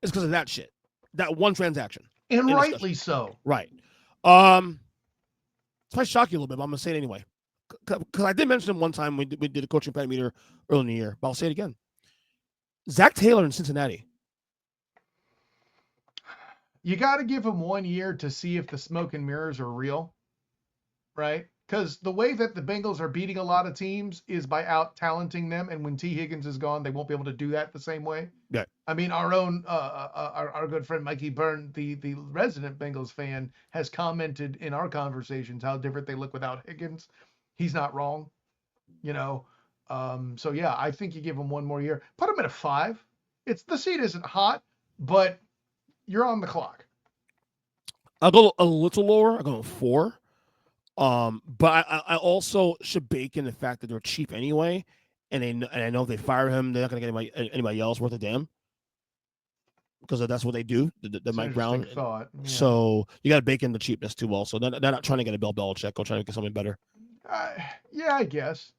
it's because of that shit, that one transaction, and rightly so. Right. might shock you a little bit, but I'm gonna say it anyway. Because I did mention him one time we did a coaching parameter early in the year, but I'll say it again. Zach Taylor in Cincinnati. You got to give him 1 year to see if the smoke and mirrors are real, right? Because the way that the Bengals are beating a lot of teams is by out-talenting them, and when T. Higgins is gone, they won't be able to do that the same way. Yeah. I mean, our own, our good friend Mikey Byrne, the resident Bengals fan, has commented in our conversations how different they look without Higgins. He's not wrong, you know. So yeah, I think you give him 1 more year. Put him at a 5. The seat isn't hot, but you're on the clock. I'll go a little lower. I'll go 4. But I also should bake in the fact that they're cheap anyway, and I know if they fire him, they're not going to get anybody else worth a damn, because that's what they do. The Mike Brown. Thought. Yeah. So you got to bake in the cheapness too. Also, they're not trying to get a Bill Belichick or trying to get something better. Yeah, I guess.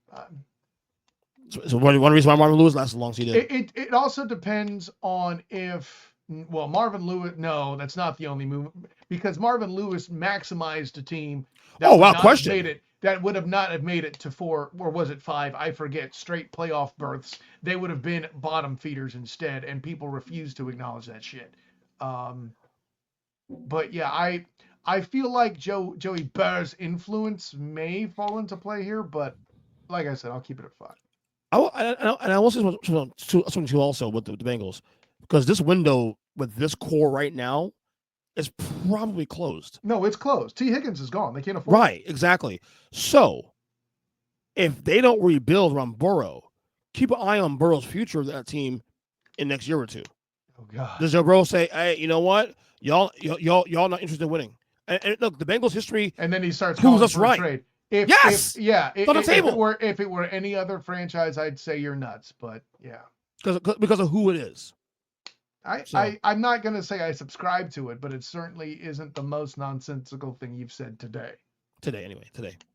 So one reason why Marvin Lewis lasted as long as he did. It also depends on if. Well, Marvin Lewis, no, that's not the only move, because Marvin Lewis maximized a team that would have not have made it to 4, or was it 5? I forget, straight playoff berths. They would have been bottom feeders instead, and people refuse to acknowledge that shit. But yeah, I feel like Joey Burr's influence may fall into play here, but like I said, I'll keep it at 5. I will say something too also with the Bengals, because this window with this core right now is probably closed. No, it's closed. T. Higgins is gone. They can't afford it. Exactly. So if they don't rebuild around Burrow, keep an eye on Burrow's future of that team in next year or two. Oh God. Does Joe Burrow say, "Hey, you know what? Y'all not interested in winning"? And look, the Bengals' history. And then he starts proves calling us for right. a trade. If it were any other franchise, I'd say you're nuts. But yeah, because of who it is. I'm not going to say I subscribe to it, but it certainly isn't the most nonsensical thing you've said today. Today.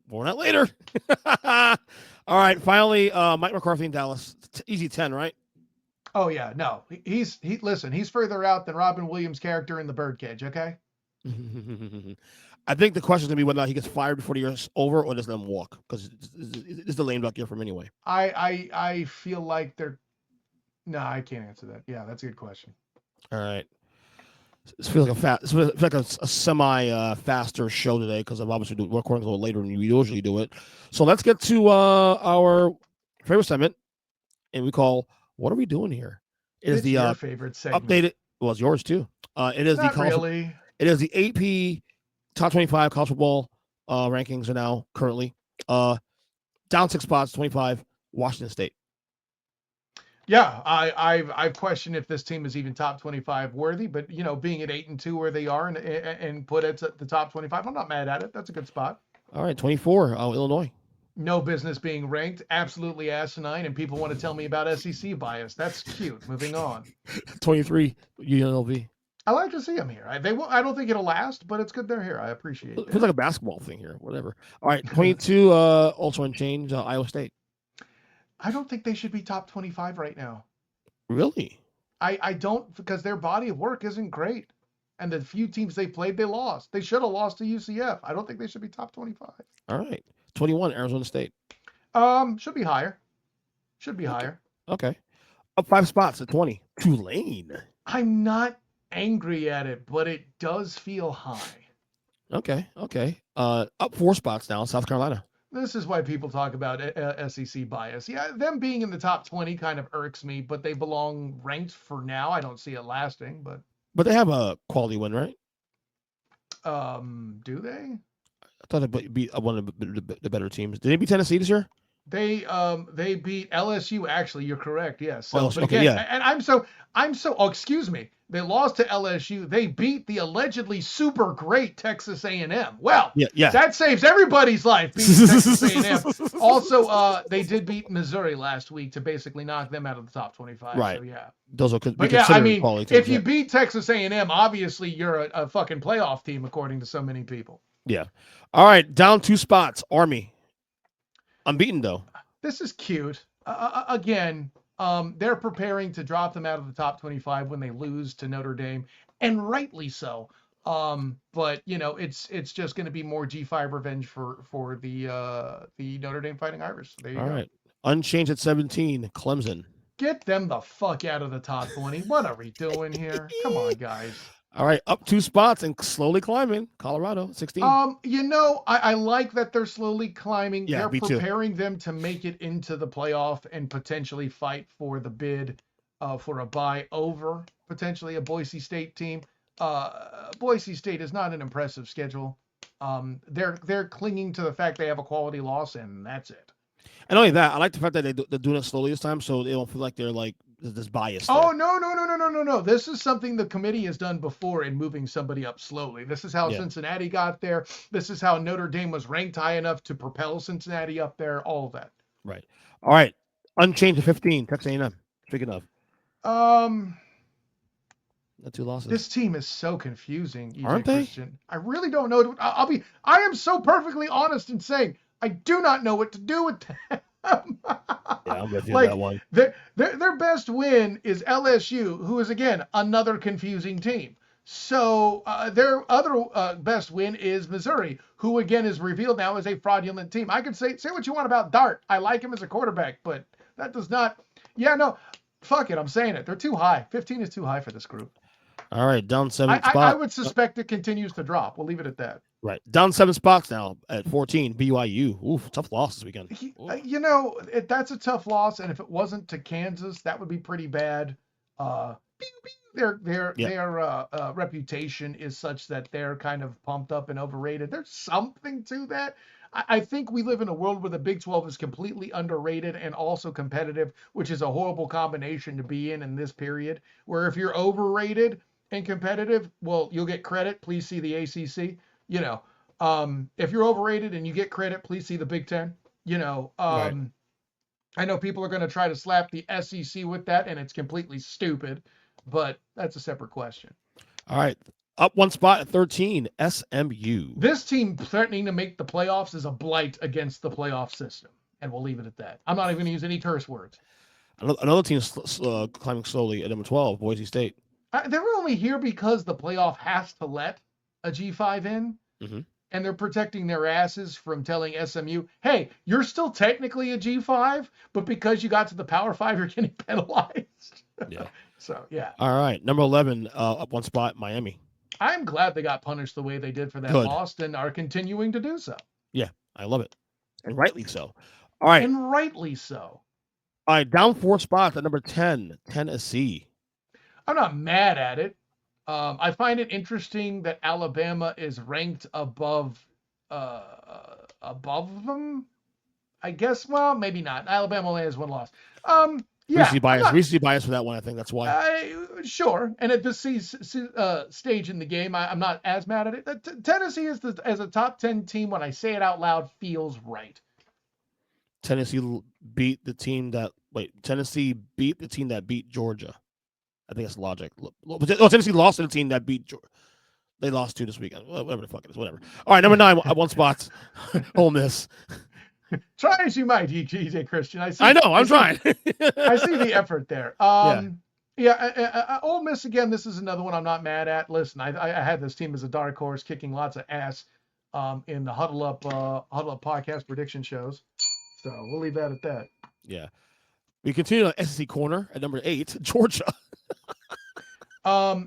More on that later. All right. Finally, Mike McCarthy in Dallas. Easy 10, right? Oh yeah. No, he's further out than Robin Williams' character in The Birdcage. Okay. I think the question is going to be whether or not he gets fired before the year's over or doesn't let him walk, because it's the lame duck year for him anyway. I feel like they're. No, I can't answer that. Yeah, that's a good question. All right. It feels like a semi faster show today, because I'm obviously recording a little later than we usually do it. So let's get to our favorite segment, and we call "What Are We Doing Here?" It's your favorite segment. Updated. Well, it's yours too. It is Not really. It is the AP top 25 college football rankings are now currently down 6 spots, 25 Washington State. Yeah, I've questioned if this team is even top 25 worthy, but being at 8-2 where they are and put it at the top 25, I'm not mad at it. That's a good spot. All right, 24 Illinois. No business being ranked, absolutely asinine, and people want to tell me about SEC bias. That's cute. Moving on. 23 UNLV. I like to see them here. I don't think it'll last, but it's good they're here. I appreciate it. It feels like a basketball thing here. Whatever. All right, 22 also unchanged Iowa State. I don't think they should be top 25 right now. Really? I don't, because their body of work isn't great. And the few teams they played, they lost. They should have lost to UCF. I don't think they should be top 25. All right. 21, Arizona State. Should be higher. Higher. Okay. Up 5 spots at 20. Tulane. I'm not angry at it, but it does feel high. Okay. Up 4 spots now, South Carolina. This is why people talk about SEC bias. Yeah, them being in the top 20 kind of irks me, but they belong ranked for now. I don't see it lasting, but they have a quality win, right? Do they? I thought they beat one of the better teams. Did they beat Tennessee this year? They beat LSU. Actually, you're correct. Yes. So, but again, yeah. And I'm so. Oh, excuse me. They lost to LSU. They beat the allegedly super great Texas A&M. Well, yeah. That saves everybody's life. Beating Texas A&M. Also, they did beat Missouri last week to basically knock them out of the top 25. Right. So, yeah. Those are but yeah, I mean, if you beat Texas A&M, obviously you're a fucking playoff team, according to so many people. Yeah. All right. Down 2 spots. Army. Unbeaten though. This is cute. Again. They're preparing to drop them out of the top 25 when they lose to Notre Dame, and rightly so. But it's just going to be more G5 revenge for the Notre Dame Fighting Irish. There you go. All right. Unchanged at 17, Clemson. Get them the fuck out of the top 20. What are we doing here? Come on, guys. All right, up 2 spots and slowly climbing. Colorado, 16. I like that they're slowly climbing. Yeah, they're preparing them to make it into the playoff and potentially fight for the bid for a bye over potentially a Boise State team. Boise State is not an impressive schedule. They're clinging to the fact they have a quality loss, and that's it. And not only that, I like the fact that they're doing it slowly this time, so they don't feel like they're like this bias. Oh, no. This is something the committee has done before in moving somebody up slowly. This is how Cincinnati got there. This is how Notre Dame was ranked high enough to propel Cincinnati up there, all of that. Right. All right. Unchanged to 15, Texas A&M. Speaking of. The 2 losses. This team is so confusing, EJ Aren't they? Christian. I really don't know. I am so perfectly honest in saying I do not know what to do with them. Yeah, I'm with you on that one. Their best win is LSU, who is, again, another confusing team. So their other best win is Missouri, who, again, is revealed now as a fraudulent team. I could say what you want about Dart. I like him as a quarterback, but that does not. Yeah, no, fuck it. I'm saying it. They're too high. 15 is too high for this group. All right, down 7 spots. I would suspect it continues to drop. We'll leave it at that. Right, down 7 spots now at 14. BYU. Oof, tough loss this weekend. That's a tough loss, and if it wasn't to Kansas, that would be pretty bad. Their reputation is such that they're kind of pumped up and overrated. There's something to that. I think we live in a world where the Big 12 is completely underrated and also competitive, which is a horrible combination to be in this period, where if you're overrated and competitive, well, you'll get credit. Please see the ACC. If you're overrated and you get credit, please see the Big Ten. Right. I know people are going to try to slap the SEC with that, and it's completely stupid, but that's a separate question. All right. Up 1 spot at 13, SMU. This team threatening to make the playoffs is a blight against the playoff system, and we'll leave it at that. I'm not even going to use any curse words. Another team climbing slowly at number 12, Boise State. They're only here because the playoff has to let a G5 in, and they're protecting their asses from telling SMU, hey, you're still technically a G5, but because you got to the Power 5, you're getting penalized. Yeah. So, yeah. All right. Number 11, up 1 spot, Miami. I'm glad they got punished the way they did for that loss and are continuing to do so. Yeah, I love it. And rightly so. All right. And rightly so. All right, down 4 spots at number 10, Tennessee. I'm not mad at it. I find it interesting that Alabama is ranked above them. I guess, well, maybe not. Alabama only has 1 loss. Yeah, Recency bias for that one. I think that's why. Sure. And at this stage in the game, I'm not as mad at it. Tennessee as a top 10 team, when I say it out loud, feels right. Tennessee beat the team that beat Georgia. I think that's logic. Tennessee lost to the team that beat Georgia. They lost 2 this weekend. Whatever the fuck it is. Whatever. All right, number 9 at 1 spot. Ole Miss. Try as you might, EJ Christian. I'm trying. I see the effort there. Ole Miss, again, this is another one I'm not mad at. Listen, I had this team as a dark horse kicking lots of ass in the Huddle Up podcast prediction shows. So we'll leave that at that. Yeah. We continue on SEC corner at number 8, Georgia. I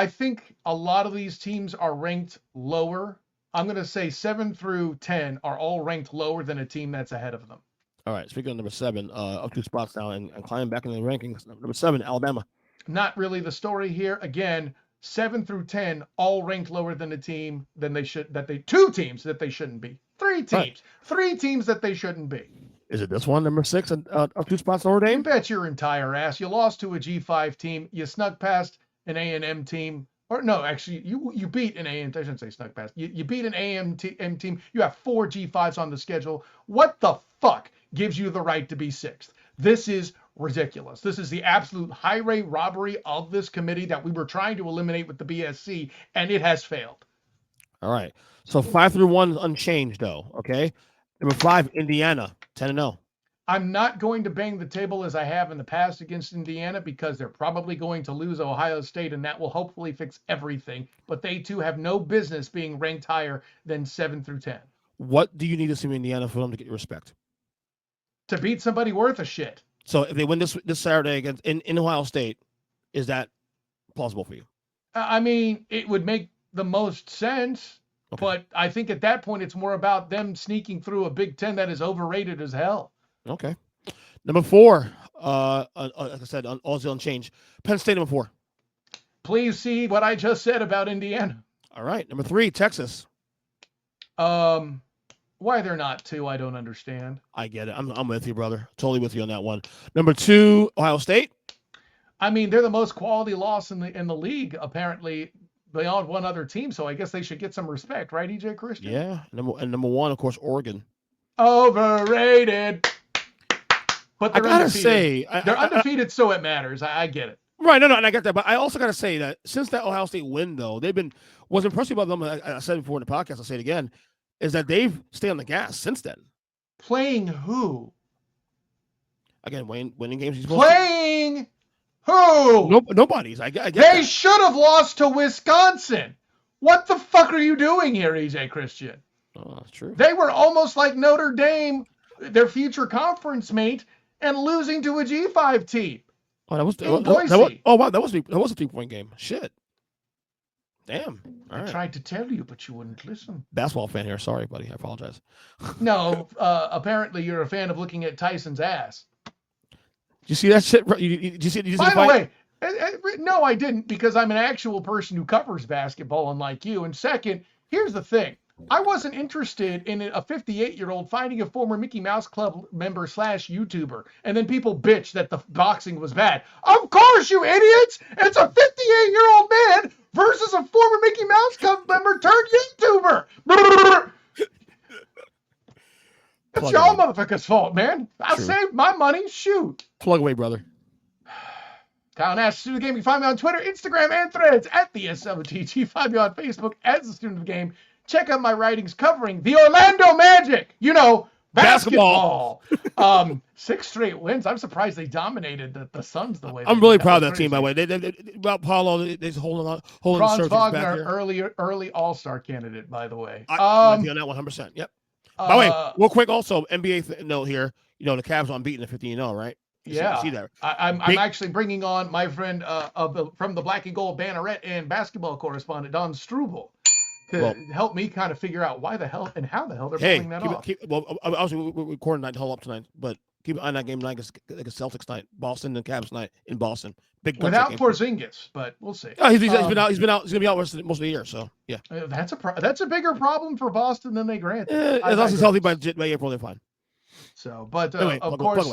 think a lot of these teams are ranked lower. I'm going to say 7 through 10 are all ranked lower than a team that's ahead of them. All right. Speaking of number 7, up 2 spots now and climbing back in the rankings. Number 7, Alabama. Not really the story here. Again, 7 through 10 all ranked lower than a team than they should. 2 teams that they shouldn't be. 3 teams. Right. 3 teams that they shouldn't be. Is it this one, number 6, up 2 spots lower, Dame? You bet your entire ass. You lost to a G5 team. You snuck past an A&M team. Or no, actually, you beat an AM. I shouldn't say snuck past. You beat an AM team. You have 4 G5s on the schedule. What the fuck gives you the right to be 6th? This is ridiculous. This is the absolute highway robbery of this committee that we were trying to eliminate with the BSC, and it has failed. All right. So 5 through 1 unchanged, though. Okay. Number 5, Indiana, 10-0. I'm not going to bang the table as I have in the past against Indiana because they're probably going to lose Ohio State, and that will hopefully fix everything. But they too have no business being ranked higher than 7 through 10. What do you need to see in Indiana for them to get your respect? To beat somebody worth a shit. So if they win this Saturday against in Ohio State, is that plausible for you? I mean, it would make the most sense. Okay. But I think at that point, it's more about them sneaking through a Big Ten that is overrated as hell. Okay. Number 4, like I said, on Aussie Unchanged. Penn State, number 4. Please see what I just said about Indiana. All right. Number 3, Texas. Why they're not 2, I don't understand. I get it. I'm with you, brother. Totally with you on that one. Number 2, Ohio State. I mean, they're the most quality loss in the league, apparently, beyond one other team. So I guess they should get some respect, right, EJ Christian? Yeah. Number 1, of course, Oregon. Overrated. But they're gotta undefeated. say, they're undefeated, so it matters. I get it. Right, no, and I get that, but I also got to say that since that Ohio State win, though, was impressed about them. I said it before in the podcast. I'll say it again, is that they've stayed on the gas since then. Playing who? Again, winning games. Playing who? Nobody's. I get they that. should have lost to Wisconsin. What the fuck are you doing here, EJ Christian? Oh, that's true. They were almost like Notre Dame, their future conference mate, and losing to a G5 team. Oh, that was Boise. wow, that was a 3-point game. Shit. Damn. I tried to tell you, but you wouldn't listen. Basketball fan here. Sorry, buddy. I apologize. No, apparently you're a fan of looking at Tyson's ass. Did you see that shit? Did you see By the way, no, I didn't, because I'm an actual person who covers basketball, unlike you. And second, here's the thing. I wasn't interested in a 58-year-old finding a former Mickey Mouse Club member / YouTuber, and then people bitch that the boxing was bad. Of course, you idiots! It's a 58-year-old man versus a former Mickey Mouse Club member turned YouTuber. It's y'all motherfuckers' fault, man. I saved my money. Shoot. Plug away, brother. Kyle Nash, Student of the Game. You can find me on Twitter, Instagram, and Threads at the SWTG. Find me on Facebook as the Student of the Game. Check out my writings covering the Orlando Magic. You know, basketball. 6 straight wins. I'm surprised they dominated the Suns the way they I'm really did. proud of that team, by the way. They about Paulo, they're holding Franz Wagner, early All-Star candidate, by the way. I'm with you on that 100%. Yep. By the way, real quick, also NBA note here. You know, the Cavs unbeaten at 15-0, right? Yeah, see that. I'm actually bringing on my friend from the Black and Gold Banneret and basketball correspondent Don Struble to help me kind of figure out why the hell and how the hell they're pulling that off. Obviously we're recording night Huddle Up tonight, but keep an eye on that game tonight against Celtics night, Boston and Cavs night in Boston. Big without Porzingis, but we'll see. Oh, he's been out. He's going to be out most of the year. So yeah, that's a bigger problem for Boston than they grant. As long as he's healthy by April, they're fine. So, but anyway, of course,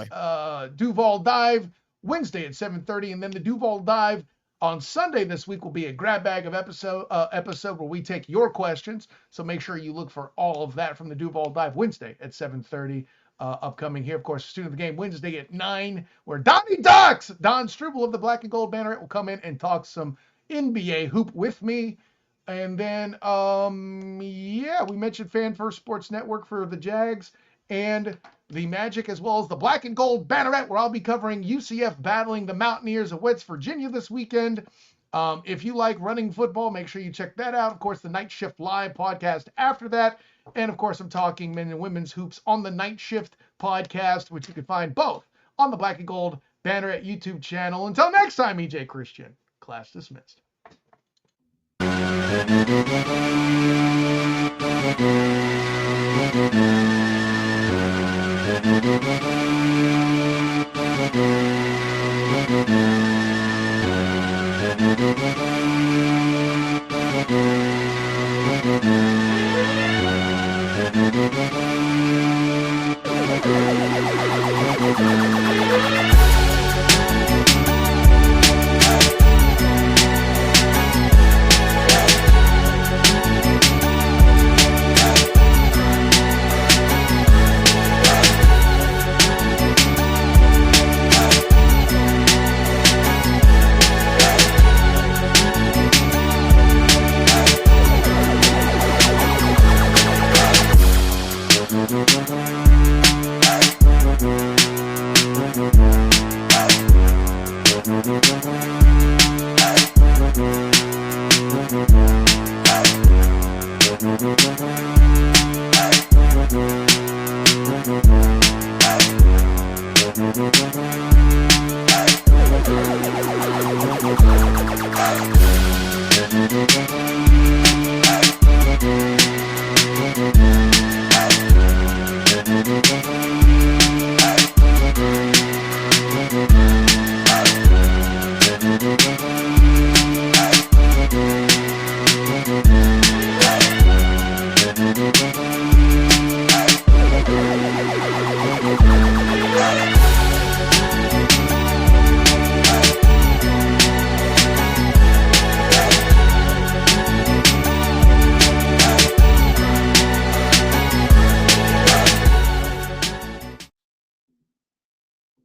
Duval Dive Wednesday at 7:30, and then the Duval Dive on Sunday this week will be a grab bag of episode where we take your questions. So make sure you look for all of that from the Duval Dive Wednesday at 7:30. Upcoming here, of course, Student of the Game Wednesday at 9, where Donnie Ducks, Don Struble of the Black and Gold Banneret, will come in and talk some NBA hoop with me. And then, we mentioned Fan First Sports Network for the Jags and the Magic, as well as the Black and Gold Banneret, where I'll be covering UCF battling the Mountaineers of West Virginia this weekend. If you like running football, make sure you check that out. Of course, the Night Shift Live podcast after that. And of course, I'm talking men and women's hoops on the Night Shift podcast, which you can find both on the Black and Gold Banneret YouTube channel. Until next time, EJ Christian, class dismissed.